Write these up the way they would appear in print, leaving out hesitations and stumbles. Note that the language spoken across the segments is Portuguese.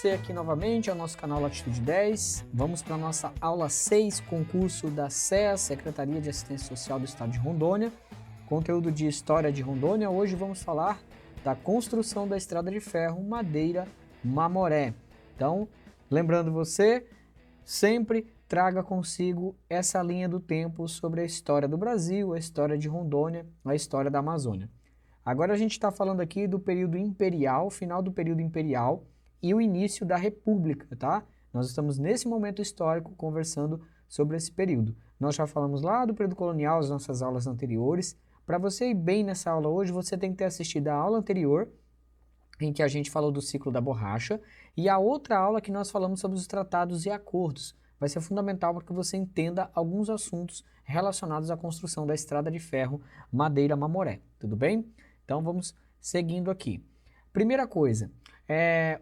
você aqui novamente ao nosso canal Latitude 10. Vamos para a nossa aula 6, concurso da SEA, Secretaria de Assistência Social do Estado de Rondônia. Conteúdo de História de Rondônia. Hoje vamos falar da construção da Estrada de Ferro Madeira-Mamoré. Então, lembrando você, sempre traga consigo essa linha do tempo sobre a história do Brasil, a história de Rondônia, a história da Amazônia. Agora a gente está falando aqui do período imperial, final do período imperial e o início da República, tá? Nós estamos nesse momento histórico conversando sobre esse período. Nós já falamos lá do período colonial, as nossas aulas anteriores. Para você ir bem nessa aula hoje, você tem que ter assistido a aula anterior, em que a gente falou do ciclo da borracha, e a outra aula que nós falamos sobre os tratados e acordos. Vai ser fundamental para que você entenda alguns assuntos relacionados à construção da Estrada de Ferro Madeira-Mamoré, tudo bem? Então vamos seguindo aqui. Primeira coisa,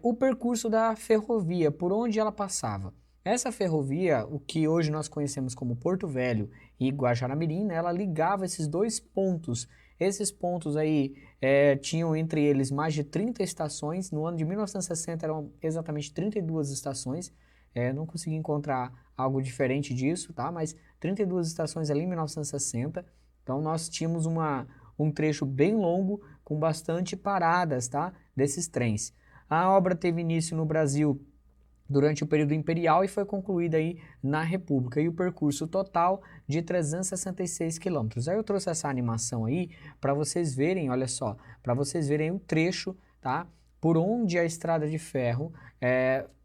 o percurso da ferrovia, por onde ela passava. Essa ferrovia, o que hoje nós conhecemos como Porto Velho e Guajará-Mirim, né, ela ligava esses dois pontos. Esses pontos aí tinham entre eles mais de 30 estações. No ano de 1960 eram exatamente 32 estações. Não consegui encontrar algo diferente disso, tá? Mas 32 estações ali em 1960. Então nós tínhamos um trecho bem longo com bastante paradas, tá? Desses trens. A obra teve início no Brasil durante o período imperial e foi concluída aí na República, e o percurso total de 366 quilômetros. Aí eu trouxe essa animação aí para vocês verem, olha só, para vocês verem o trecho, tá? Por onde a estrada de ferro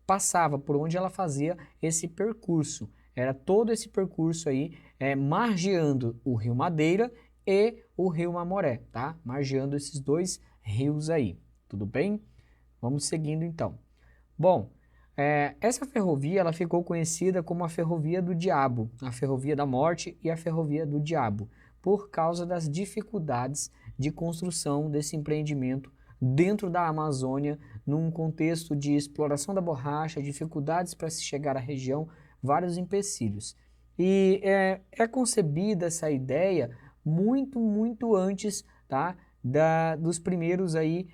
passava, por onde ela fazia esse percurso. Era todo esse percurso aí margeando o Rio Madeira e o Rio Mamoré, tá? Margeando esses dois rios aí, tudo bem? Vamos seguindo então. Bom, essa ferrovia ela ficou conhecida como a Ferrovia do Diabo, a Ferrovia da Morte e a Ferrovia do Diabo, por causa das dificuldades de construção desse empreendimento dentro da Amazônia, num contexto de exploração da borracha, dificuldades para se chegar à região, vários empecilhos. E é concebida essa ideia muito antes, tá, dos primeiros aí,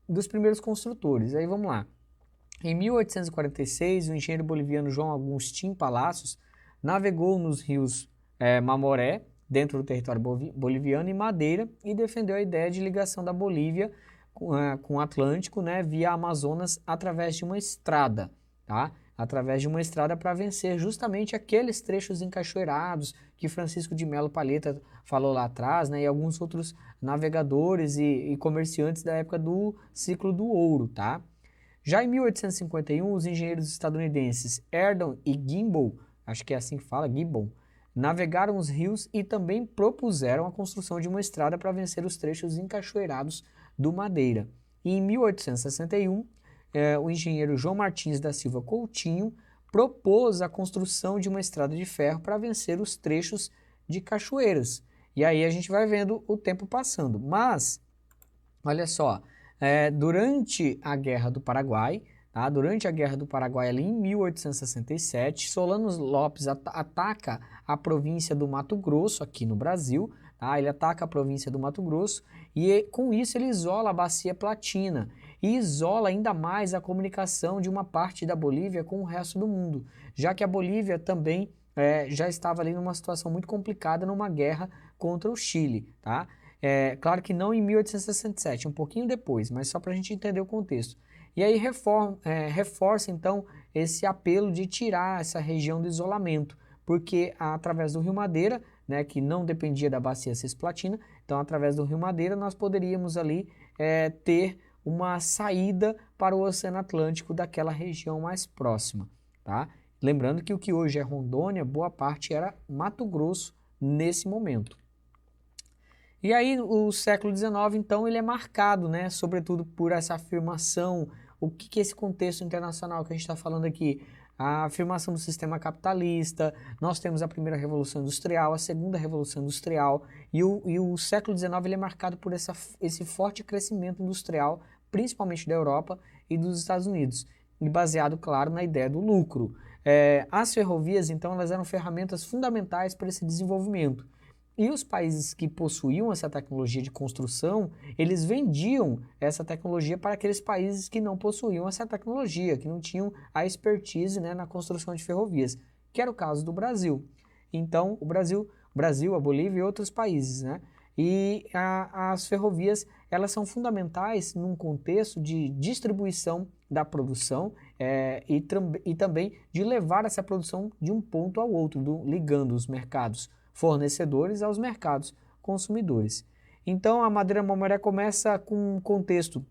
dos primeiros construtores. Aí vamos lá. Em 1846, o engenheiro boliviano João Agustín Palacios navegou nos rios Mamoré, dentro do território boliviano, e Madeira, e defendeu a ideia de ligação da Bolívia com o Atlântico, né, via Amazonas, através de uma estrada, tá? Através de uma estrada para vencer justamente aqueles trechos encachoeirados que Francisco de Melo Palheta falou lá atrás, né, e alguns outros navegadores e comerciantes da época do ciclo do ouro, tá? Já em 1851, os engenheiros estadunidenses Erdon e Gimbel, acho que é assim que fala, Gimbel, navegaram os rios e também propuseram a construção de uma estrada para vencer os trechos encachoeirados do Madeira. E em 1861, o engenheiro João Martins da Silva Coutinho propôs a construção de uma estrada de ferro para vencer os trechos de cachoeiras. E aí a gente vai vendo o tempo passando. Mas, olha só, durante a Guerra do Paraguai, tá? Durante a Guerra do Paraguai ali em 1867, Solano Lopes ataca a província do Mato Grosso, aqui no Brasil, tá? Ele ataca a província do Mato Grosso e com isso ele isola a Bacia Platina e isola ainda mais a comunicação de uma parte da Bolívia com o resto do mundo, já que a Bolívia também já estava ali numa situação muito complicada numa guerra contra o Chile, tá? Claro que não em 1867, um pouquinho depois, mas só para a gente entender o contexto. E aí reforça então esse apelo de tirar essa região do isolamento, porque através do Rio Madeira, né, que não dependia da bacia cisplatina, então através do Rio Madeira nós poderíamos ali ter uma saída para o Oceano Atlântico daquela região mais próxima, tá? Lembrando que o que hoje é Rondônia, boa parte era Mato Grosso nesse momento. E aí o século XIX, então, ele é marcado, né, sobretudo por essa afirmação, o que é esse contexto internacional que a gente está falando aqui? A afirmação do sistema capitalista, nós temos a primeira Revolução Industrial, a segunda Revolução Industrial, e o século XIX ele é marcado por esse forte crescimento industrial, principalmente da Europa e dos Estados Unidos, e baseado, claro, na ideia do lucro. As ferrovias, então, elas eram ferramentas fundamentais para esse desenvolvimento. E os países que possuíam essa tecnologia de construção, eles vendiam essa tecnologia para aqueles países que não possuíam essa tecnologia, que não tinham a expertise, né, na construção de ferrovias, que era o caso do Brasil. Então, o Brasil, a Bolívia e outros países, né? E as ferrovias, elas são fundamentais num contexto de distribuição da produção e também de levar essa produção de um ponto ao outro, ligando os mercados fornecedores aos mercados consumidores. Então, a Madeira Mamoré começa com um contexto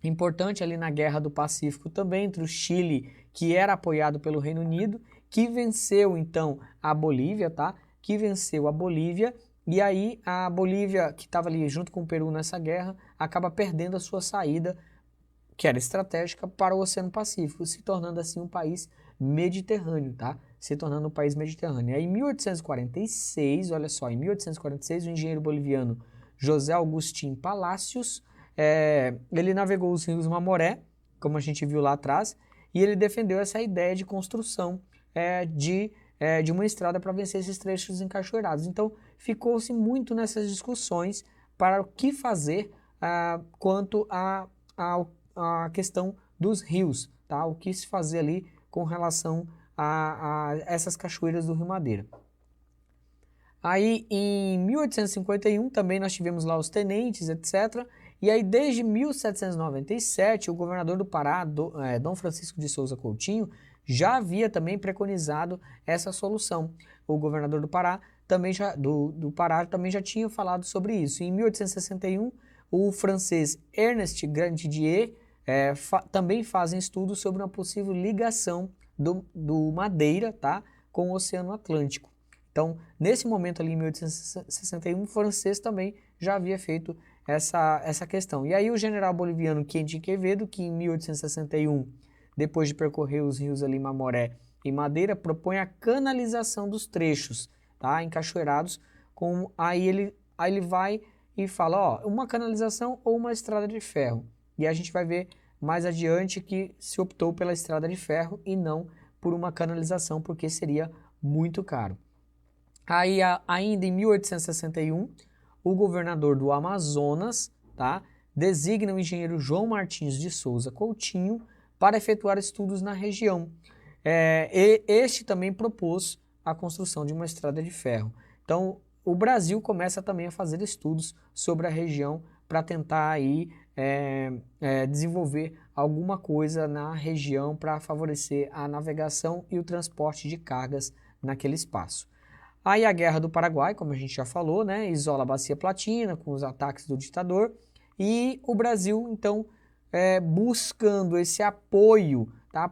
importante ali na Guerra do Pacífico também, entre o Chile, que era apoiado pelo Reino Unido, que venceu então a Bolívia, tá? Que venceu a Bolívia, e aí a Bolívia, que estava ali junto com o Peru nessa guerra, acaba perdendo a sua saída, que era estratégica, para o Oceano Pacífico, se tornando assim um país mediterrâneo, tá? Se tornando um país mediterrâneo. Aí em 1846, olha só, em 1846 o engenheiro boliviano José Agustín Palacios, ele navegou os rios Mamoré, como a gente viu lá atrás, e ele defendeu essa ideia de construção de uma estrada para vencer esses trechos encachoeirados. Então, ficou-se muito nessas discussões para o que fazer quanto à questão dos rios, tá? O que se fazer ali com relação a essas cachoeiras do Rio Madeira. Aí, em 1851, também nós tivemos lá os tenentes, etc. E aí, desde 1797, o governador do Pará, Dom Francisco de Souza Coutinho, já havia também preconizado essa solução. O governador do Pará também já tinha falado sobre isso. Em 1861, o francês Ernest Grandidier também fazem estudos sobre uma possível ligação do Madeira, tá, com o Oceano Atlântico. Então, nesse momento ali, em 1861, o francês também já havia feito essa questão. E aí o general boliviano Quentin Quevedo, que em 1861, depois de percorrer os rios ali Mamoré e Madeira, propõe a canalização dos trechos, tá, encachoeirados, aí ele vai e fala, ó, uma canalização ou uma estrada de ferro. E a gente vai ver mais adiante que se optou pela estrada de ferro e não por uma canalização, porque seria muito caro. Aí, ainda em 1861, o governador do Amazonas, tá, designa o engenheiro João Martins de Souza Coutinho para efetuar estudos na região. Este também propôs a construção de uma estrada de ferro. Então, o Brasil começa também a fazer estudos sobre a região para tentar aí desenvolver alguma coisa na região para favorecer a navegação e o transporte de cargas naquele espaço. Aí a Guerra do Paraguai, como a gente já falou, né, isola a Bacia Platina com os ataques do ditador, e o Brasil, então, buscando esse apoio, tá,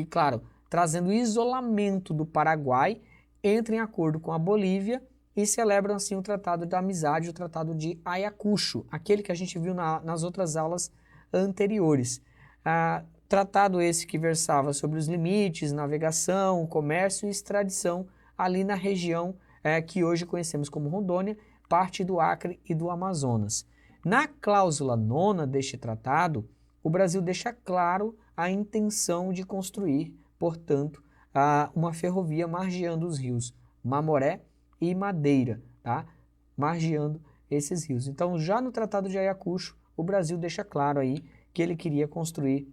claro, trazendo o isolamento do Paraguai, entra em acordo com a Bolívia e celebram assim o Tratado da Amizade, o Tratado de Ayacucho, aquele que a gente viu nas outras aulas anteriores. Tratado esse que versava sobre os limites, navegação, comércio e extradição ali na região que hoje conhecemos como Rondônia, parte do Acre e do Amazonas. Na cláusula 9ª deste tratado, o Brasil deixa claro a intenção de construir, portanto, uma ferrovia margeando os rios Mamoré e Madeira, tá? Margeando esses rios. Então, já no Tratado de Ayacucho, o Brasil deixa claro aí que ele queria construir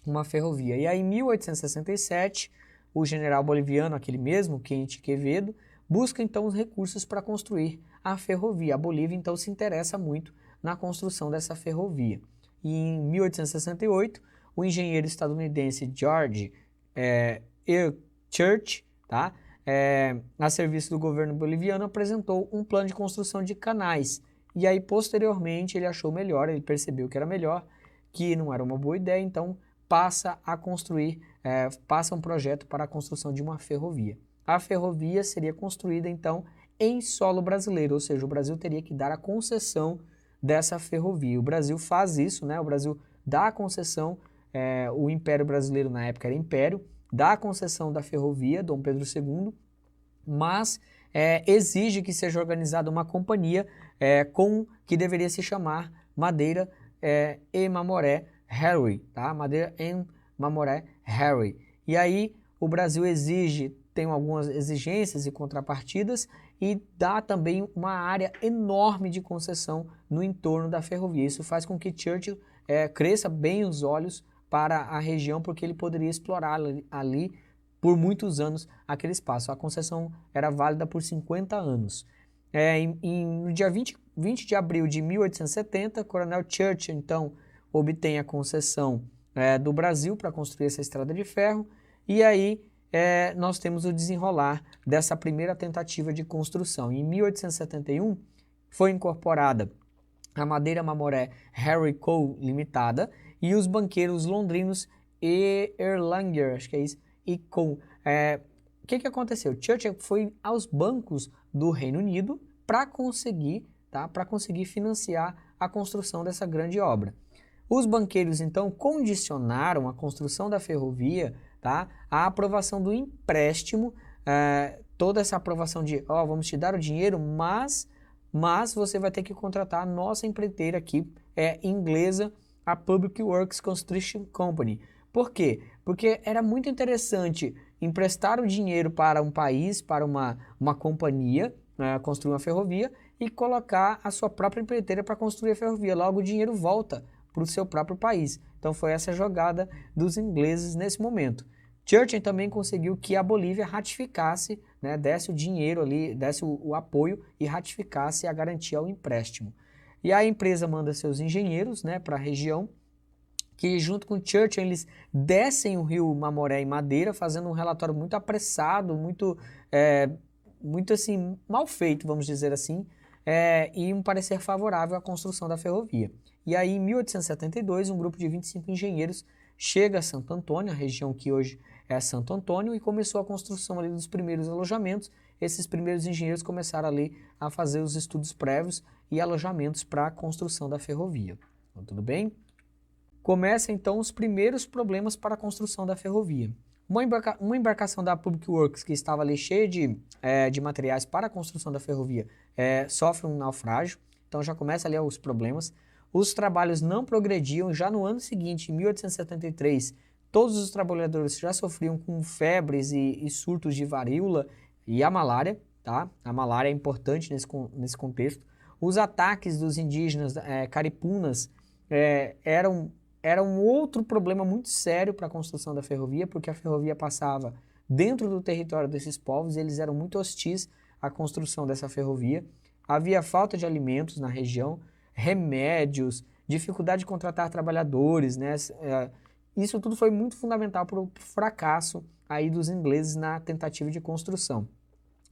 uma ferrovia. E aí, em 1867, o general boliviano, aquele mesmo, Quentin Quevedo, busca então os recursos para construir a ferrovia. A Bolívia então se interessa muito na construção dessa ferrovia. E em 1868, o engenheiro estadunidense George Church, tá, a serviço do governo boliviano, apresentou um plano de construção de canais. E aí, posteriormente, ele achou melhor, ele percebeu que era melhor, que não era uma boa ideia, então passa um projeto para a construção de uma ferrovia. A ferrovia seria construída, então, em solo brasileiro, ou seja, o Brasil teria que dar a concessão dessa ferrovia. O Brasil faz isso, né? O Brasil dá a concessão, o Império Brasileiro na época era Império, dá a concessão da ferrovia, Dom Pedro II, mas exige que seja organizada uma companhia que deveria se chamar Madeira e Mamoré Railway, tá? Madeira and Mamoré Railway. E aí o Brasil tem algumas exigências e contrapartidas e dá também uma área enorme de concessão no entorno da ferrovia. Isso faz com que Churchill cresça bem os olhos para a região, porque ele poderia explorar ali por muitos anos aquele espaço. A concessão era válida por 50 anos. No dia 20 de abril de 1870, Coronel Churchill, então, obtém a concessão do Brasil para construir essa estrada de ferro, e aí nós temos o desenrolar dessa primeira tentativa de construção. Em 1871, foi incorporada a Madeira Mamoré Harry Co. Limitada e os banqueiros londrinos Erlanger, acho que é isso, e Co. O que aconteceu? Churchill foi aos bancos do Reino Unido para conseguir financiar a construção dessa grande obra. Os banqueiros, então, condicionaram a construção da ferrovia, tá, à aprovação do empréstimo, toda essa aprovação de, vamos te dar o dinheiro, mas você vai ter que contratar a nossa empreiteira aqui, inglesa, a Public Works Construction Company. Por quê? Porque era muito interessante emprestar o dinheiro para um país, para uma companhia, construir uma ferrovia e colocar a sua própria empreiteira para construir a ferrovia. Logo, o dinheiro volta para o seu próprio país. Então foi essa jogada dos ingleses nesse momento. Churchill também conseguiu que a Bolívia ratificasse, desse o dinheiro ali, desse o apoio e ratificasse a garantia ao empréstimo. E a empresa manda seus engenheiros para a região, que junto com Churchill eles descem o rio Mamoré em Madeira, fazendo um relatório muito apressado, muito assim, mal feito, vamos dizer assim, e um parecer favorável à construção da ferrovia. E aí, em 1872, um grupo de 25 engenheiros chega a Santo Antônio, a região que hoje é Santo Antônio, e começou a construção ali dos primeiros alojamentos. Esses primeiros engenheiros começaram ali a fazer os estudos prévios e alojamentos para a construção da ferrovia. Então, tudo bem? Começam então os primeiros problemas para a construção da ferrovia. Uma embarcação da Public Works que estava ali cheia de materiais para a construção da ferrovia sofre um naufrágio, então já começa ali os problemas. Os trabalhos não progrediam, já no ano seguinte, em 1873, todos os trabalhadores já sofriam com febres e surtos de varíola e a malária, tá? A malária é importante nesse contexto. Os ataques dos indígenas caripunas era um outro problema muito sério para a construção da ferrovia, porque a ferrovia passava dentro do território desses povos e eles eram muito hostis à construção dessa ferrovia. Havia falta de alimentos na região, remédios, dificuldade de contratar trabalhadores, isso tudo foi muito fundamental para o fracasso aí dos ingleses na tentativa de construção.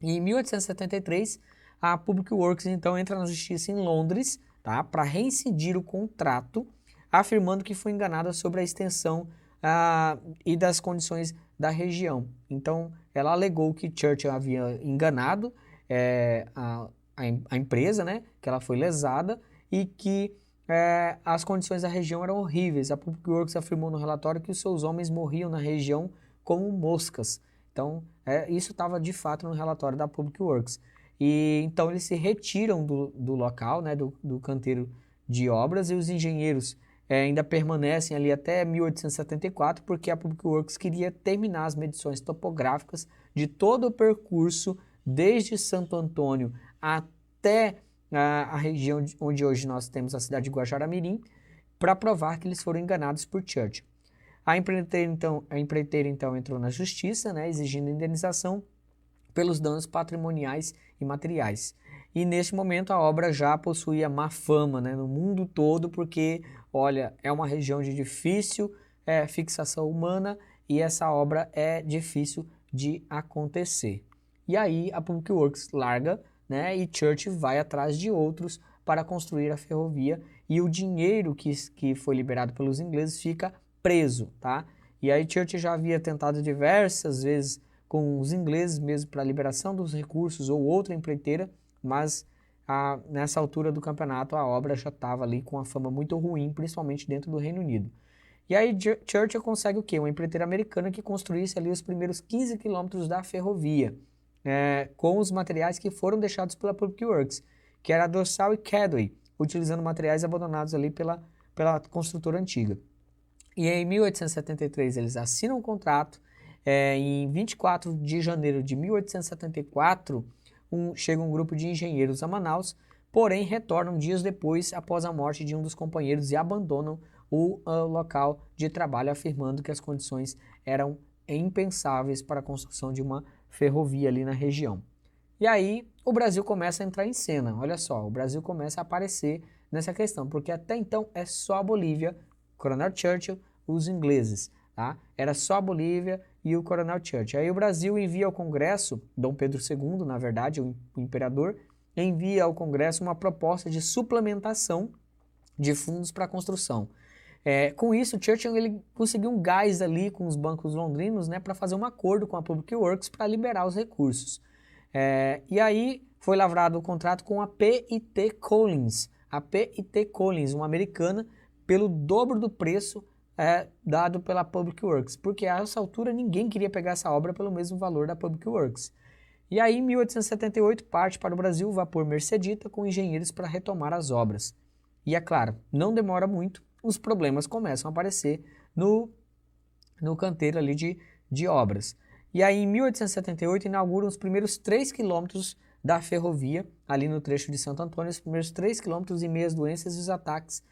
E em 1873, a Public Works então entra na justiça em Londres, tá, para reincidir o contrato, afirmando que foi enganada sobre a extensão e das condições da região. Então, ela alegou que Churchill havia enganado a empresa, que ela foi lesada e que as condições da região eram horríveis. A Public Works afirmou no relatório que os seus homens morriam na região como moscas. Então, isso estava de fato no relatório da Public Works. E então eles se retiram do local, do canteiro de obras, e os engenheiros ainda permanecem ali até 1874, porque a Public Works queria terminar as medições topográficas de todo o percurso, desde Santo Antônio até a região onde hoje nós temos a cidade de Guajará-Mirim, para provar que eles foram enganados por Churchill. A empreiteira então entrou na justiça, exigindo indenização pelos danos patrimoniais e materiais. E neste momento a obra já possuía má fama no mundo todo, porque, olha, é uma região de difícil fixação humana e essa obra é difícil de acontecer. E aí a Public Works larga, e Churchill vai atrás de outros para construir a ferrovia, e o dinheiro que foi liberado pelos ingleses fica preso, tá? E aí Churchill já havia tentado diversas vezes com os ingleses mesmo para a liberação dos recursos ou outra empreiteira, mas nessa altura do campeonato a obra já estava ali com uma fama muito ruim, principalmente dentro do Reino Unido. E aí Churchill consegue o quê? Uma empreiteira americana que construísse ali os primeiros 15 quilômetros da ferrovia, com os materiais que foram deixados pela Public Works, que era Dorsal e Cadway, utilizando materiais abandonados ali pela construtora antiga. E em 1873 eles assinam um contrato. Em 24 de janeiro de 1874, chega um grupo de engenheiros a Manaus, porém retornam dias depois após a morte de um dos companheiros e abandonam o local de trabalho, afirmando que as condições eram impensáveis para a construção de uma ferrovia ali na região. E aí o Brasil começa a entrar em cena, olha só, o Brasil começa a aparecer nessa questão, porque até então é só a Bolívia, Coronel Churchill, os ingleses, tá? Era só a Bolívia e o Coronel Churchill. Aí o Brasil envia ao Congresso, Dom Pedro II, na verdade, o imperador, envia ao Congresso uma proposta de suplementação de fundos para a construção. Com isso, Churchill ele conseguiu um gás ali com os bancos londrinos, né, para fazer um acordo com a Public Works para liberar os recursos. E aí foi lavrado o contrato com a P&T Collins. A P&T Collins, uma americana, pelo dobro do preço dado pela Public Works, porque a essa altura ninguém queria pegar essa obra pelo mesmo valor da Public Works. E aí, em 1878, parte para o Brasil o vapor Mercedita com engenheiros para retomar as obras. E é claro, não demora muito, os problemas começam a aparecer no canteiro ali de obras. E aí, em 1878, inauguram os primeiros 3 quilômetros da ferrovia, ali no trecho de Santo Antônio, os primeiros 3 quilômetros, em meio às doenças e os ataques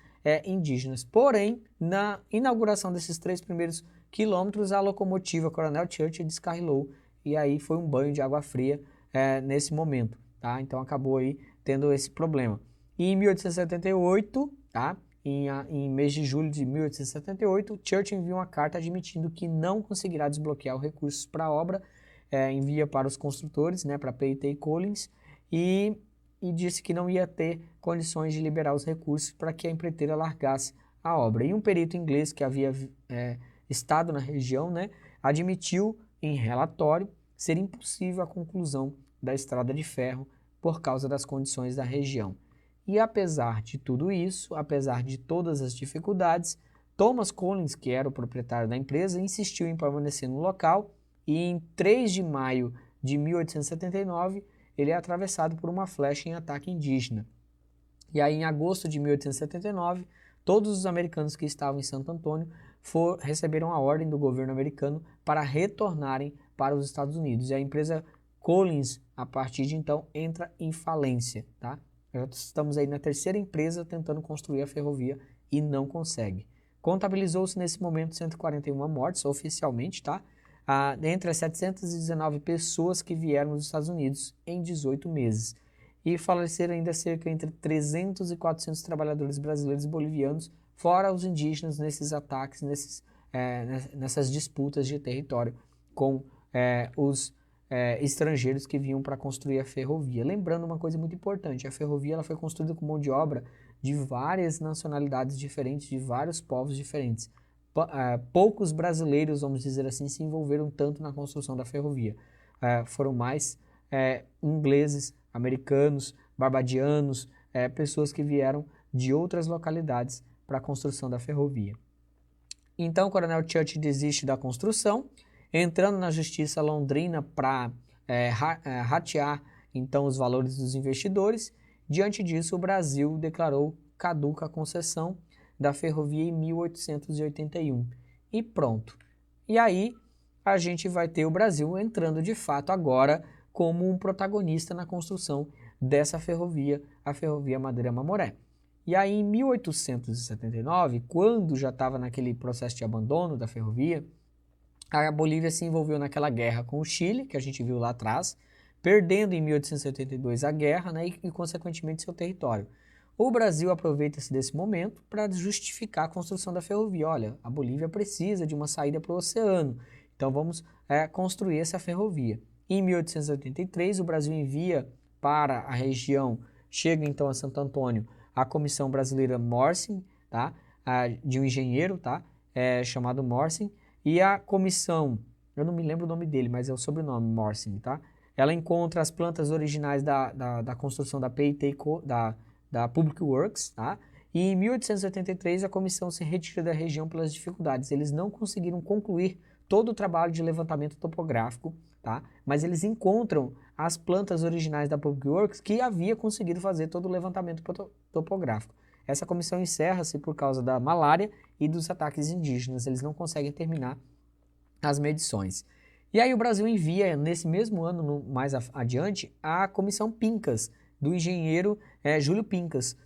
indígenas. Porém, na inauguração desses 3 primeiros quilômetros, a locomotiva Coronel Churchill descarrilou e aí foi um banho de água fria nesse momento, tá? Então acabou aí tendo esse problema. E em 1878, tá? Em mês de julho de 1878, Churchill envia uma carta admitindo que não conseguirá desbloquear os recursos para a obra, envia para os construtores, né, para P&T Collins, e disse que não ia ter condições de liberar os recursos para que a empreiteira largasse a obra. E um perito inglês que havia estado na região, né, admitiu em relatório ser impossível a conclusão da estrada de ferro por causa das condições da região. E apesar de tudo isso, apesar de todas as dificuldades, Thomas Collins, que era o proprietário da empresa, insistiu em permanecer no local e em 3 de maio de 1879 ele é atravessado por uma flecha em ataque indígena. E aí em agosto de 1879, todos os americanos que estavam em Santo Antônio receberam a ordem do governo americano para retornarem para os Estados Unidos. E a empresa Collins, a partir de então, entra em falência, tá? Já estamos aí na 3ª empresa tentando construir a ferrovia e não consegue. Contabilizou-se nesse momento 141 mortes oficialmente, tá? Entre as 719 pessoas que vieram dos Estados Unidos em 18 meses. E faleceram ainda cerca entre 300 e 400 trabalhadores brasileiros e bolivianos, fora os indígenas nesses ataques, nessas disputas de território com os estrangeiros que vinham para construir a ferrovia. Lembrando uma coisa muito importante, a ferrovia ela foi construída com mão de obra de várias nacionalidades diferentes, de vários povos diferentes. Poucos brasileiros, vamos dizer assim, se envolveram tanto na construção da ferrovia. Foram mais ingleses, americanos, barbadianos, pessoas que vieram de outras localidades para a construção da ferrovia. Então, o Coronel Churchill desiste da construção, entrando na justiça londrina para ratear então os valores dos investidores. Diante disso, o Brasil declarou caduca a concessão da ferrovia em 1881. E pronto. E aí a gente vai ter o Brasil entrando de fato agora como um protagonista na construção dessa ferrovia, a ferrovia Madureira-Mamoré. E aí em 1879, quando já estava naquele processo de abandono da ferrovia, a Bolívia se envolveu naquela guerra com o Chile, que a gente viu lá atrás, perdendo em 1882 a guerra, né, e consequentemente seu território. O Brasil aproveita-se desse momento para justificar a construção da ferrovia. Olha, a Bolívia precisa de uma saída para o oceano, então vamos construir essa ferrovia. Em 1883, o Brasil envia para a região, chega então a Santo Antônio, a Comissão Brasileira Morsin, tá? De um engenheiro, tá? Chamado Morsin, e a comissão, eu não me lembro o nome dele, mas é o sobrenome, Morsin, tá? Ela encontra as plantas originais da construção da P&T, da Public Works, tá? E em 1883 a comissão se retira da região pelas dificuldades. Eles não conseguiram concluir todo o trabalho de levantamento topográfico, tá? Mas eles encontram as plantas originais da Public Works que havia conseguido fazer todo o levantamento topográfico. Essa comissão encerra-se por causa da malária e dos ataques indígenas. Eles não conseguem terminar as medições. E aí o Brasil envia, nesse mesmo ano, mais adiante, a Comissão Pincas, do engenheiro Júlio Pincas,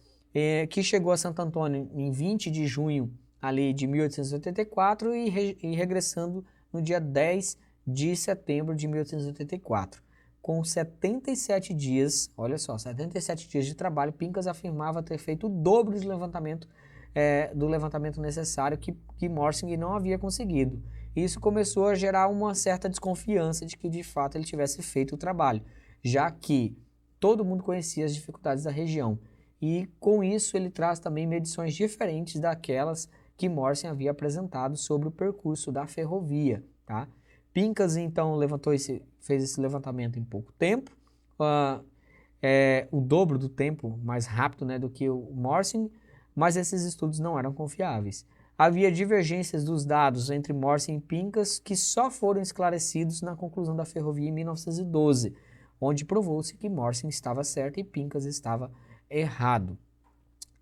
que chegou a Santo Antônio em 20 de junho ali, de 1884 e regressando no dia 10 de setembro de 1884. Com 77 dias, olha só, 77 dias de trabalho, Pincas afirmava ter feito o dobro do levantamento necessário que Morsing não havia conseguido. Isso começou a gerar uma certa desconfiança de que de fato ele tivesse feito o trabalho, já que todo mundo conhecia as dificuldades da região. E com isso ele traz também medições diferentes daquelas que Morsing havia apresentado sobre o percurso da ferrovia, tá? Pincas então fez esse levantamento em pouco tempo, o dobro do tempo, mais rápido, né, do que o Morsing, mas esses estudos não eram confiáveis. Havia divergências dos dados entre Morsing e Pincas que só foram esclarecidos na conclusão da ferrovia em 1912, onde provou-se que Morsing estava certo e Pincas estava errado.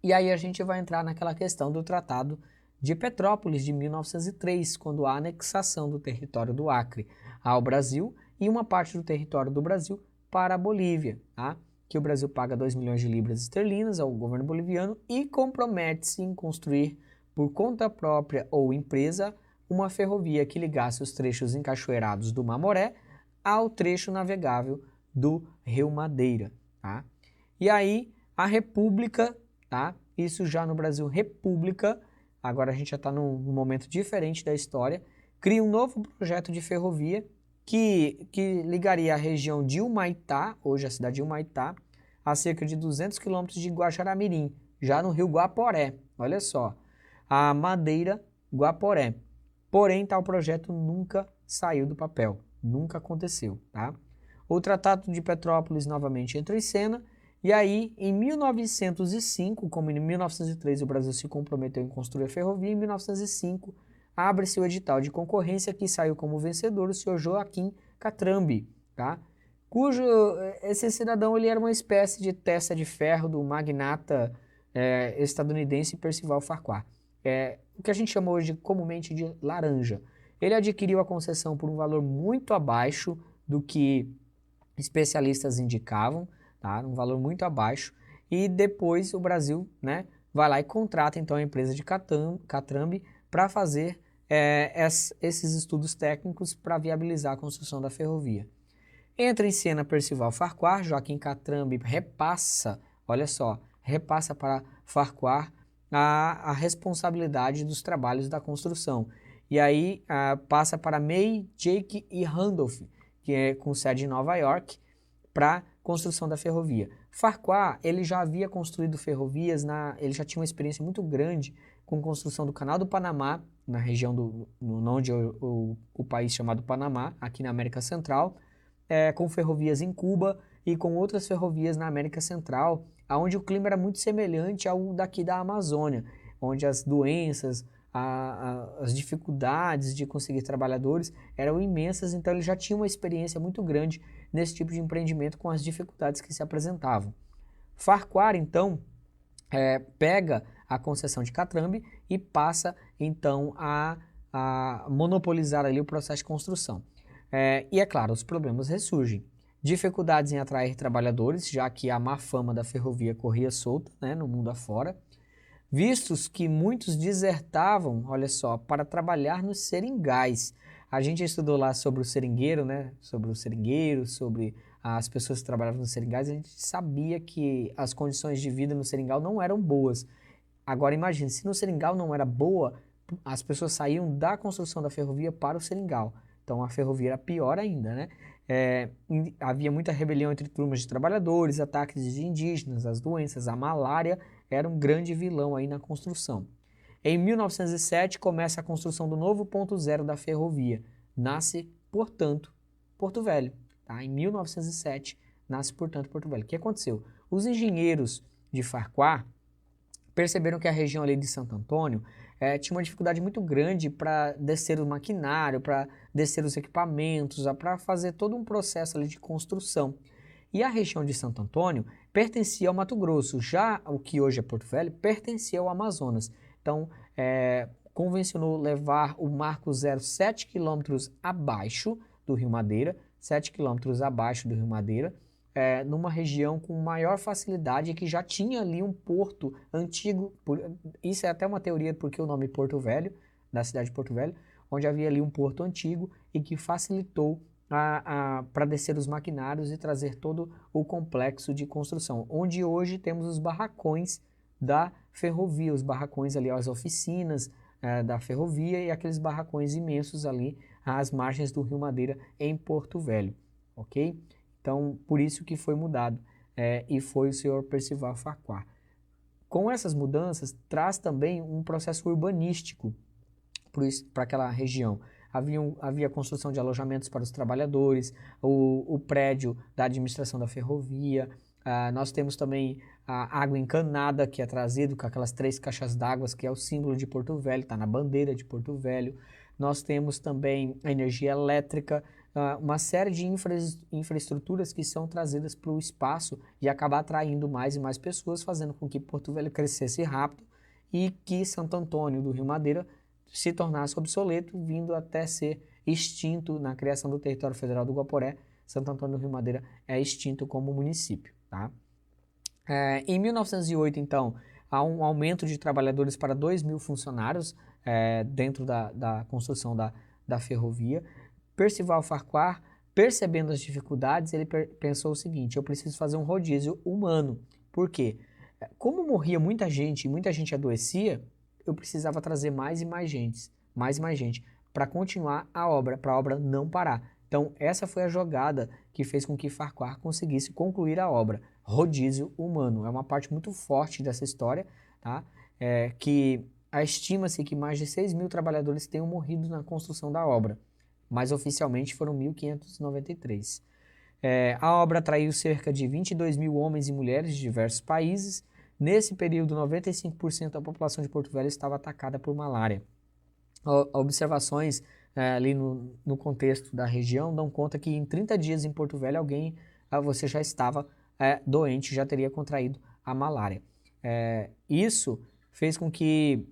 E aí a gente vai entrar naquela questão do Tratado de Petrópolis de 1903, quando há a anexação do território do Acre ao Brasil e uma parte do território do Brasil para a Bolívia, tá? Que o Brasil paga 2 milhões de libras esterlinas ao governo boliviano e compromete-se em construir por conta própria ou empresa uma ferrovia que ligasse os trechos encachoeirados do Mamoré ao trecho navegável do Rio Madeira, tá? E aí a República, tá? Isso já no Brasil, República, agora a gente já está num momento diferente da história, cria um novo projeto de ferrovia que ligaria a região de Humaitá, hoje a cidade de Humaitá, a cerca de 200 quilômetros de Guaxará-Mirim, já no rio Guaporé, olha só, a Madeira Guaporé. Porém, tal projeto nunca saiu do papel, nunca aconteceu, tá? O Tratado de Petrópolis novamente entra em cena, e aí, em 1905, como em 1903 o Brasil se comprometeu em construir a ferrovia, em 1905 abre-se o edital de concorrência que saiu como vencedor o senhor Joaquim Catrambi, tá? Esse cidadão ele era uma espécie de testa de ferro do magnata estadunidense Percival Farquhar. O que a gente chama hoje comumente de laranja. Ele adquiriu a concessão por um valor muito abaixo do que especialistas indicavam, tá? Um valor muito abaixo, e depois o Brasil, né, vai lá e contrata então a empresa de Catrambi para fazer esses estudos técnicos para viabilizar a construção da ferrovia. Entra em cena Percival Farquhar, Joaquim Catrambi repassa, olha só, repassa para Farquhar a responsabilidade dos trabalhos da construção. E aí passa para May, Jake e Randolph, que é com sede em Nova York, para a construção da ferrovia. Farquhar, ele já havia construído ferrovias, ele já tinha uma experiência muito grande com a construção do Canal do Panamá, na região onde o país chamado Panamá, aqui na América Central, com ferrovias em Cuba e com outras ferrovias na América Central, onde o clima era muito semelhante ao daqui da Amazônia, onde as doenças, as dificuldades de conseguir trabalhadores eram imensas, então ele já tinha uma experiência muito grande nesse tipo de empreendimento com as dificuldades que se apresentavam. Farquhar, então, pega a concessão de Catrambi e passa, então, a monopolizar ali o processo de construção. E, é claro, os problemas ressurgem. Dificuldades em atrair trabalhadores, já que a má fama da ferrovia corria solta, né, no mundo afora, vistos que muitos desertavam, olha só, para trabalhar nos seringais. A gente estudou lá sobre o seringueiro, né? Sobre o seringueiro, sobre as pessoas que trabalhavam nos seringais. A gente sabia que as condições de vida no seringal não eram boas. Agora imagine, se no seringal não era boa, as pessoas saíam da construção da ferrovia para o seringal. Então a ferrovia era pior ainda, né? Havia muita rebelião entre turmas de trabalhadores, ataques de indígenas, as doenças, a malária era um grande vilão aí na construção. Em 1907 começa a construção do novo ponto zero da ferrovia. Nasce, portanto, Porto Velho. Tá? Em 1907 nasce, portanto, Porto Velho. O que aconteceu? Os engenheiros de Farquhar perceberam que a região ali de Santo Antônio tinha uma dificuldade muito grande para descer o maquinário, para descer os equipamentos, para fazer todo um processo ali de construção. E a região de Santo Antônio pertencia ao Mato Grosso, já o que hoje é Porto Velho pertencia ao Amazonas. Então, convencionou levar o marco zero 7 quilômetros abaixo do Rio Madeira, 7 quilômetros abaixo do Rio Madeira, numa região com maior facilidade, que já tinha ali um porto antigo, isso é até uma teoria porque o nome Porto Velho, da cidade de Porto Velho, onde havia ali um porto antigo e que facilitou para descer os maquinários e trazer todo o complexo de construção, onde hoje temos os barracões da ferrovia, os barracões ali, as oficinas da ferrovia e aqueles barracões imensos ali às margens do Rio Madeira em Porto Velho, ok? Então, por isso que foi mudado e foi o senhor Percival Farquhar. Com essas mudanças, traz também um processo urbanístico para aquela região. Havia construção de alojamentos para os trabalhadores, o prédio da administração da ferrovia, nós temos também a água encanada, que é trazido com aquelas 3 caixas d'água, que é o símbolo de Porto Velho, está na bandeira de Porto Velho. Nós temos também a energia elétrica, uma série de infraestruturas que são trazidas para o espaço e acabar atraindo mais e mais pessoas, fazendo com que Porto Velho crescesse rápido e que Santo Antônio do Rio Madeira se tornasse obsoleto, vindo até ser extinto na criação do território federal do Guaporé. Santo Antônio do Rio Madeira é extinto como município. Tá? Em 1908, então, há um aumento de trabalhadores para 2.000 funcionários dentro da construção da ferrovia. Percival Farquhar, percebendo as dificuldades, ele pensou o seguinte: eu preciso fazer um rodízio humano. Por quê? Como morria muita gente e muita gente adoecia, eu precisava trazer mais e mais gente, para continuar a obra, para a obra não parar. Então, essa foi a jogada que fez com que Farquhar conseguisse concluir a obra, rodízio humano. É uma parte muito forte dessa história, tá? Que estima-se que mais de 6.000 trabalhadores tenham morrido na construção da obra, mas oficialmente foram 1.593. A obra atraiu cerca de 22.000 homens e mulheres de diversos países. Nesse período, 95% da população de Porto Velho estava atacada por malária. Observações ali no contexto da região dão conta que em 30 dias em Porto Velho você já estava doente, já teria contraído a malária. Isso fez com que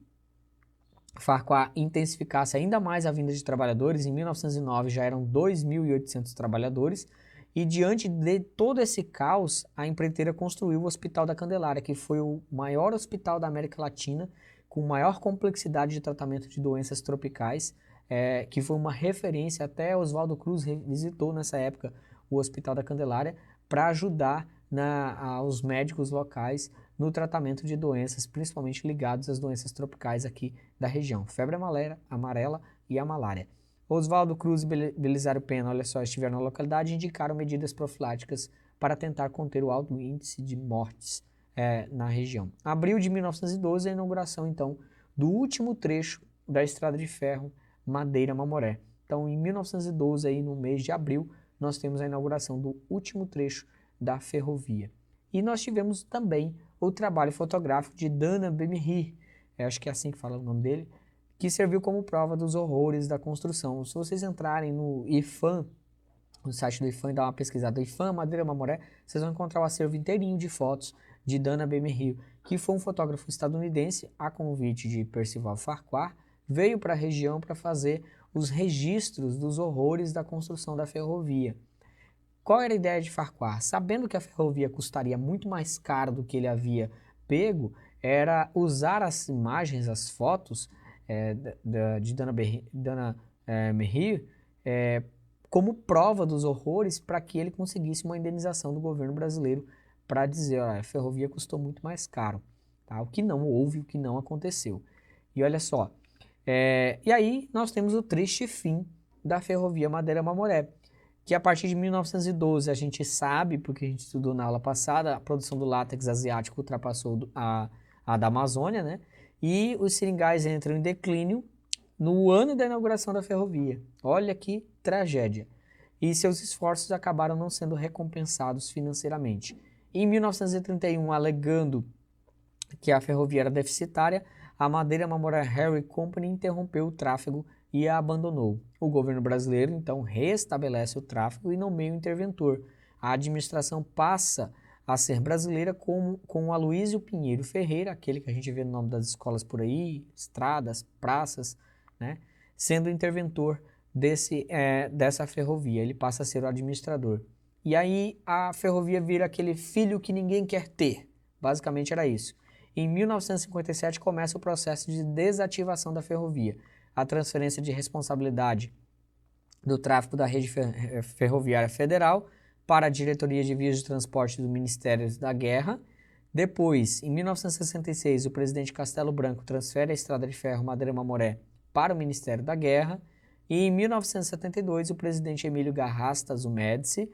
Farquhar intensificasse ainda mais a vinda de trabalhadores. Em 1909 já eram 2.800 trabalhadores. E diante de todo esse caos, a empreiteira construiu o Hospital da Candelária, que foi o maior hospital da América Latina, com maior complexidade de tratamento de doenças tropicais, que foi uma referência. Até Oswaldo Cruz visitou nessa época o Hospital da Candelária para ajudar os médicos locais no tratamento de doenças, principalmente ligadas às doenças tropicais aqui da região, febre amarela e a malária. Oswaldo Cruz e Belisário Pena, olha só, estiveram na localidade e indicaram medidas profiláticas para tentar conter o alto índice de mortes na região. Abril de 1912, a inauguração, então, do último trecho da estrada de ferro Madeira-Mamoré. Então, em 1912, aí, no mês de abril, nós temos a inauguração do último trecho da ferrovia. E nós tivemos também o trabalho fotográfico de Dana Bemery, acho que é assim que fala o nome dele, que serviu como prova dos horrores da construção. Se vocês entrarem no IFAM, no site do IFAM, e dar uma pesquisada, IFAM Madeira Mamoré, vocês vão encontrar o acervo inteirinho de fotos de Dana Bemery, que foi um fotógrafo estadunidense, a convite de Percival Farquhar, veio para a região para fazer os registros dos horrores da construção da ferrovia. Qual era a ideia de Farquhar? Sabendo que a ferrovia custaria muito mais caro do que ele havia pego, era usar as imagens, as fotos de Dana Bemery como prova dos horrores, para que ele conseguisse uma indenização do governo brasileiro para dizer, a ferrovia custou muito mais caro, tá? O que não houve, o que não aconteceu. E olha só, e aí nós temos o triste fim da ferrovia Madeira-Mamoré, que a partir de 1912 a gente sabe, porque a gente estudou na aula passada, a produção do látex asiático ultrapassou a da Amazônia, né? E os seringais entram em declínio no ano da inauguração da ferrovia. Olha que tragédia. E seus esforços acabaram não sendo recompensados financeiramente. Em 1931, alegando que a ferrovia era deficitária, a Madeira Mamoré Railway Company interrompeu o tráfego e a abandonou. O governo brasileiro, então, restabelece o tráfego e nomeia o interventor. A administração passa a ser brasileira com Aloysio Pinheiro Ferreira, aquele que a gente vê no nome das escolas por aí, estradas, praças, né, sendo interventor dessa ferrovia, ele passa a ser o administrador. E aí a ferrovia vira aquele filho que ninguém quer ter, basicamente era isso. Em 1957 começa o processo de desativação da ferrovia, a transferência de responsabilidade do tráfego da rede ferroviária federal para a Diretoria de Vias de Transporte do Ministério da Guerra. Depois, em 1966, o presidente Castelo Branco transfere a estrada de ferro Madeira-Mamoré para o Ministério da Guerra. E em 1972, o presidente Emílio Garrastazu Médici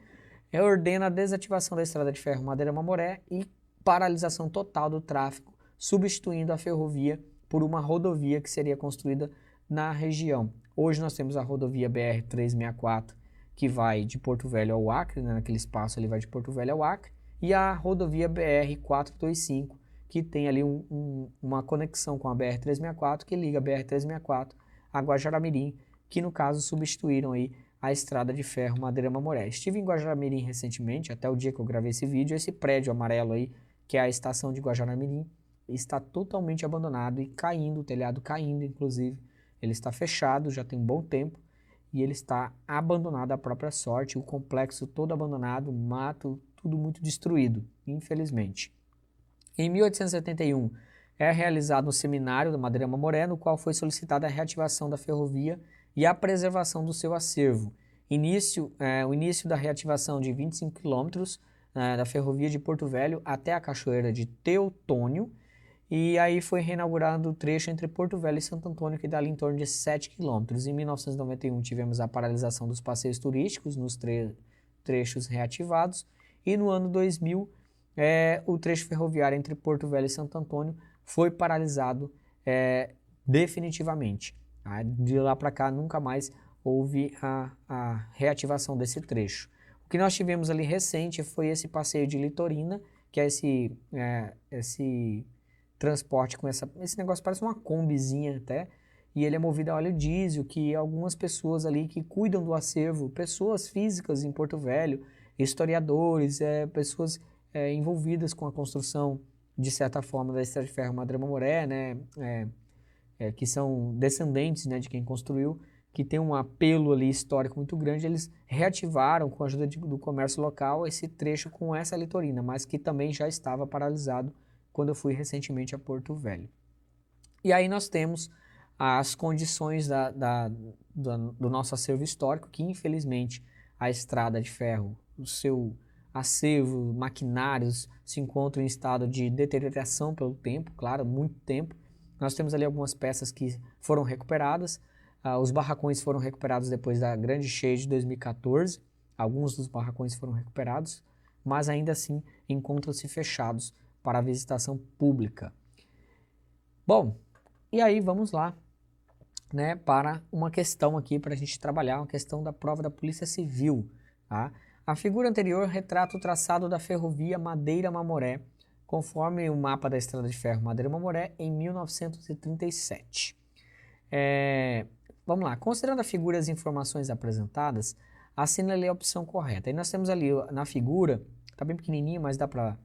ordena a desativação da estrada de ferro Madeira-Mamoré e paralisação total do tráfego, substituindo a ferrovia por uma rodovia que seria construída na região. Hoje nós temos a rodovia BR-364, que vai de Porto Velho ao Acre, né, naquele espaço ali vai de Porto Velho ao Acre, e a rodovia BR-425, que tem ali uma conexão com a BR-364, que liga a BR-364 a Guajará-Mirim, que no caso substituíram aí a estrada de ferro Madeira-Mamoré. Estive em Guajará-Mirim recentemente, até o dia que eu gravei esse vídeo, esse prédio amarelo aí, que é a estação de Guajará-Mirim, está totalmente abandonado e caindo, o telhado caindo, inclusive. Ele está fechado, já tem um bom tempo, e ele está abandonado à própria sorte, o complexo todo abandonado, mato, tudo muito destruído, infelizmente. Em 1871, é realizado um seminário da Madeira-Mamoré, no qual foi solicitada a reativação da ferrovia e a preservação do seu acervo. O início da reativação de 25 quilômetros da ferrovia de Porto Velho até a cachoeira de Teutônio, e aí foi reinaugurado o trecho entre Porto Velho e Santo Antônio, que dá ali em torno de 7 quilômetros. Em 1991 tivemos a paralisação dos passeios turísticos nos trechos reativados, e no ano 2000 o trecho ferroviário entre Porto Velho e Santo Antônio foi paralisado definitivamente. De lá para cá nunca mais houve a reativação desse trecho. O que nós tivemos ali recente foi esse passeio de Litorina, que é esse transporte com esse negócio, parece uma combizinha até, e ele é movido a óleo diesel, que algumas pessoas ali que cuidam do acervo, pessoas físicas em Porto Velho, historiadores, pessoas envolvidas com a construção, de certa forma, da estrada de ferro Madeira-Mamoré, né, que são descendentes, né, de quem construiu, que tem um apelo ali histórico muito grande, eles reativaram, com a ajuda do comércio local, esse trecho com essa litorina, mas que também já estava paralisado quando eu fui recentemente a Porto Velho. E aí nós temos as condições do nosso acervo histórico, que infelizmente a estrada de ferro, o seu acervo, maquinários, se encontram em estado de deterioração pelo tempo, claro, muito tempo. Nós temos ali algumas peças que foram recuperadas, os barracões foram recuperados depois da grande cheia de 2014, alguns dos barracões foram recuperados, mas ainda assim encontram-se fechados para a visitação pública. Bom, e aí vamos lá, né, para uma questão aqui para a gente trabalhar, uma questão da prova da Polícia Civil. Tá? A figura anterior retrata o traçado da ferrovia Madeira-Mamoré, conforme o mapa da estrada de ferro Madeira-Mamoré em 1937. Vamos lá, considerando a figura e as informações apresentadas, assinale a opção correta. Aí nós temos ali na figura, está bem pequenininho, mas dá para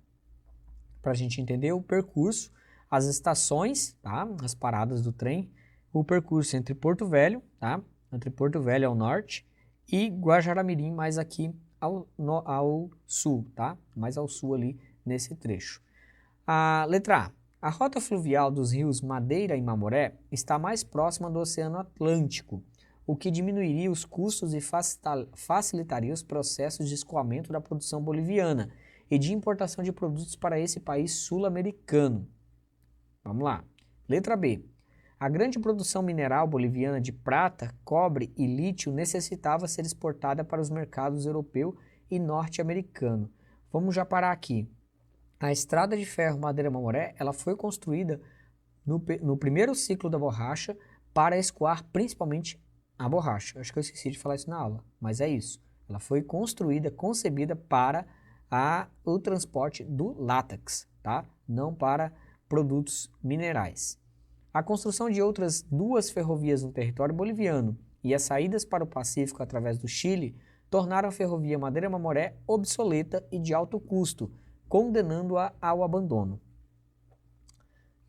a gente entender o percurso, as estações, tá? As paradas do trem, o percurso entre Porto Velho, tá? Entre Porto Velho ao norte e Guajará-Mirim, mais aqui ao sul, tá? Mais ao sul ali nesse trecho. A letra A. A rota fluvial dos rios Madeira e Mamoré está mais próxima do Oceano Atlântico, o que diminuiria os custos e facilitaria os processos de escoamento da produção boliviana e de importação de produtos para esse país sul-americano. Vamos lá. Letra B. A grande produção mineral boliviana de prata, cobre e lítio necessitava ser exportada para os mercados europeu e norte-americano. Vamos já parar aqui. A estrada de ferro Madeira-Mamoré, ela foi construída no primeiro ciclo da borracha para escoar principalmente a borracha. Acho que eu esqueci de falar isso na aula, mas é isso. Ela foi construída, concebida para o transporte do látex, tá? Não para produtos minerais. A construção de outras duas ferrovias no território boliviano e as saídas para o Pacífico através do Chile tornaram a ferrovia Madeira-Mamoré obsoleta e de alto custo, condenando-a ao abandono.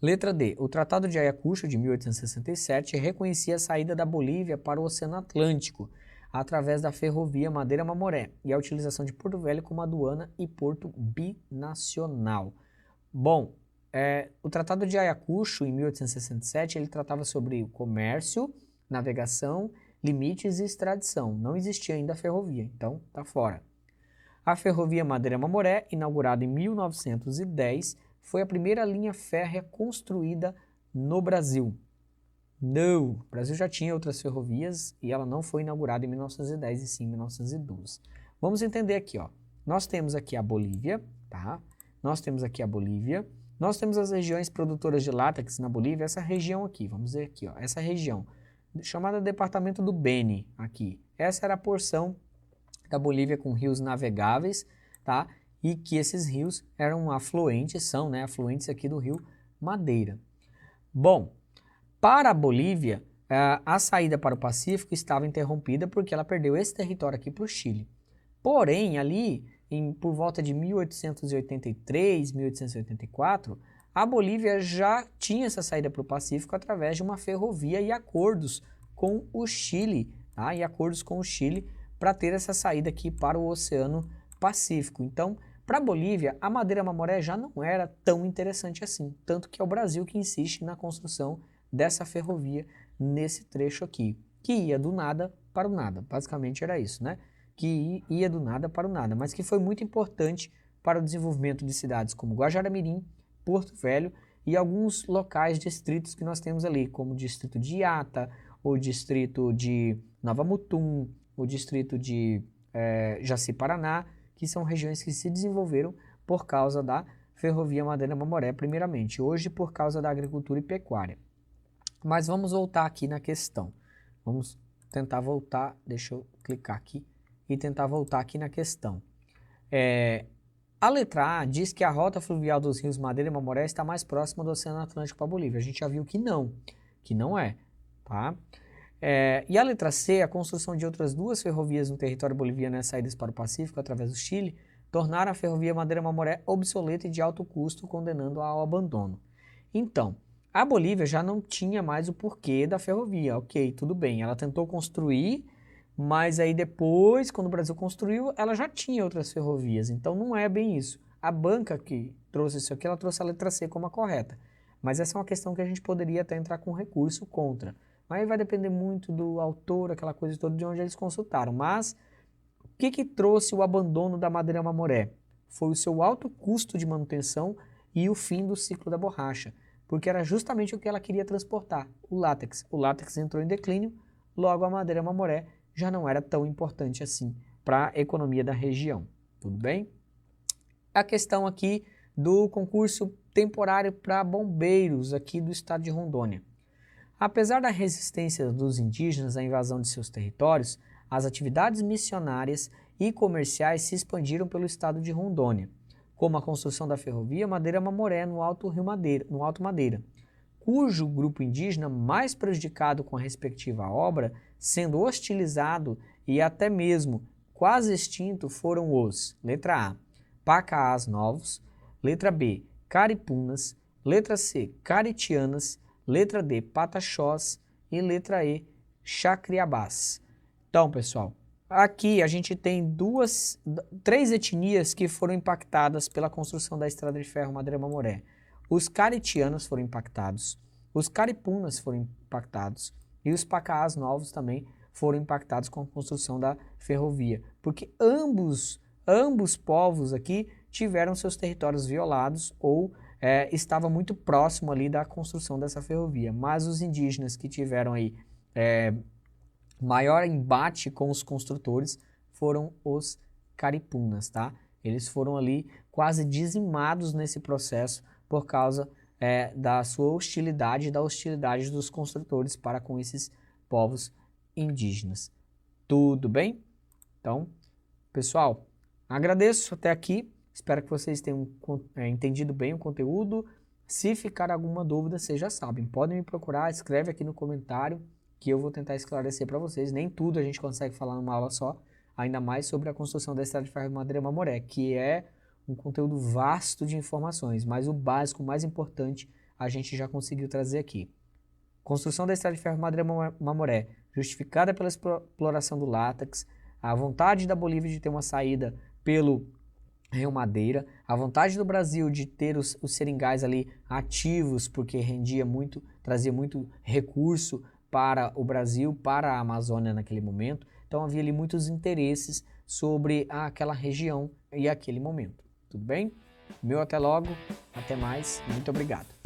Letra D. O Tratado de Ayacucho, de 1867, reconhecia a saída da Bolívia para o Oceano Atlântico, através da ferrovia Madeira-Mamoré, e a utilização de Porto Velho como aduana e porto binacional. Bom, o Tratado de Ayacucho, em 1867, ele tratava sobre o comércio, navegação, limites e extradição. Não existia ainda a ferrovia, então tá fora. A ferrovia Madeira-Mamoré, inaugurada em 1910, foi a primeira linha férrea construída no Brasil. Não, o Brasil já tinha outras ferrovias e ela não foi inaugurada em 1910 e sim em 1912. Vamos entender aqui, ó. Nós temos aqui a Bolívia, tá? Nós temos aqui a Bolívia. Nós temos as regiões produtoras de látex na Bolívia, essa região aqui, vamos ver aqui, ó, essa região, chamada Departamento do Beni, aqui. Essa era a porção da Bolívia com rios navegáveis, tá? E que esses rios eram afluentes, são, né, afluentes aqui do rio Madeira. Bom, para a Bolívia, a saída para o Pacífico estava interrompida porque ela perdeu esse território aqui para o Chile. Porém, ali, por volta de 1883, 1884, a Bolívia já tinha essa saída para o Pacífico através de uma ferrovia e acordos com o Chile, tá? E acordos com o Chile para ter essa saída aqui para o Oceano Pacífico. Então, para a Bolívia, a Madeira-Mamoré já não era tão interessante assim, tanto que é o Brasil que insiste na construção dessa ferrovia nesse trecho aqui, que ia do nada para o nada. Basicamente era isso, né? Que ia do nada para o nada, mas que foi muito importante para o desenvolvimento de cidades como Guajará-Mirim, Porto Velho e alguns locais, distritos que nós temos ali, como o distrito de Iata, o distrito de Nova Mutum, o distrito de Jaci-Paraná, que são regiões que se desenvolveram por causa da ferrovia Madeira-Mamoré, primeiramente, hoje por causa da agricultura e pecuária. Mas vamos voltar aqui na questão. Vamos tentar voltar, deixa eu clicar aqui e tentar voltar aqui na questão. A letra A diz que a rota fluvial dos rios Madeira e Mamoré está mais próxima do Oceano Atlântico para a Bolívia. A gente já viu que não é, tá? E a letra C, a construção de outras duas ferrovias no território boliviano e saídas para o Pacífico através do Chile, tornaram a ferrovia Madeira-Mamoré obsoleta e de alto custo, condenando-a ao abandono. Então, a Bolívia já não tinha mais o porquê da ferrovia, ok, tudo bem, ela tentou construir, mas aí depois, quando o Brasil construiu, ela já tinha outras ferrovias, então não é bem isso. A banca que trouxe isso aqui, ela trouxe a letra C como a correta, mas essa é uma questão que a gente poderia até entrar com recurso contra. Aí vai depender muito do autor, aquela coisa toda, de onde eles consultaram. Mas o que trouxe o abandono da Madeira-Mamoré? Foi o seu alto custo de manutenção e o fim do ciclo da borracha, porque era justamente o que ela queria transportar, o látex. O látex entrou em declínio, logo a Madeira-Mamoré já não era tão importante assim para a economia da região. Tudo bem? A questão aqui do concurso temporário para bombeiros aqui do estado de Rondônia. Apesar da resistência dos indígenas à invasão de seus territórios, as atividades missionárias e comerciais se expandiram pelo estado de Rondônia, como a construção da ferrovia Madeira-Mamoré no Alto Madeira, cujo grupo indígena mais prejudicado com a respectiva obra, sendo hostilizado e até mesmo quase extinto, foram os: letra A, Pacaás Novos, letra B, Caripunas, letra C, Caritianas, letra D, Pataxós e letra E, Chacriabás. Então, pessoal, aqui a gente tem três etnias que foram impactadas pela construção da estrada de ferro Madeira-Mamoré. Os caritianos foram impactados, os caripunas foram impactados e os pacaás novos também foram impactados com a construção da ferrovia, porque ambos povos aqui tiveram seus territórios violados ou estava muito próximo ali da construção dessa ferrovia, mas os indígenas que tiveram aí maior embate com os construtores foram os caripunas, tá? Eles foram ali quase dizimados nesse processo por causa da sua hostilidade e da hostilidade dos construtores para com esses povos indígenas. Tudo bem? Então, pessoal, agradeço até aqui. Espero que vocês tenham entendido bem o conteúdo. Se ficar alguma dúvida, vocês já sabem, podem me procurar, escreve aqui no comentário que eu vou tentar esclarecer para vocês. Nem tudo a gente consegue falar numa aula só, ainda mais sobre a construção da estrada de ferro Madeira-Mamoré, que é um conteúdo vasto de informações, mas o básico, o mais importante, a gente já conseguiu trazer aqui. Construção da estrada de ferro Madeira-Mamoré, justificada pela exploração do látex, a vontade da Bolívia de ter uma saída pelo Rio Madeira, a vontade do Brasil de ter os seringais ali ativos, porque rendia muito, trazia muito recurso para o Brasil, para a Amazônia naquele momento. Então havia ali muitos interesses sobre aquela região e aquele momento. Tudo bem? Meu até logo, até mais, muito obrigado.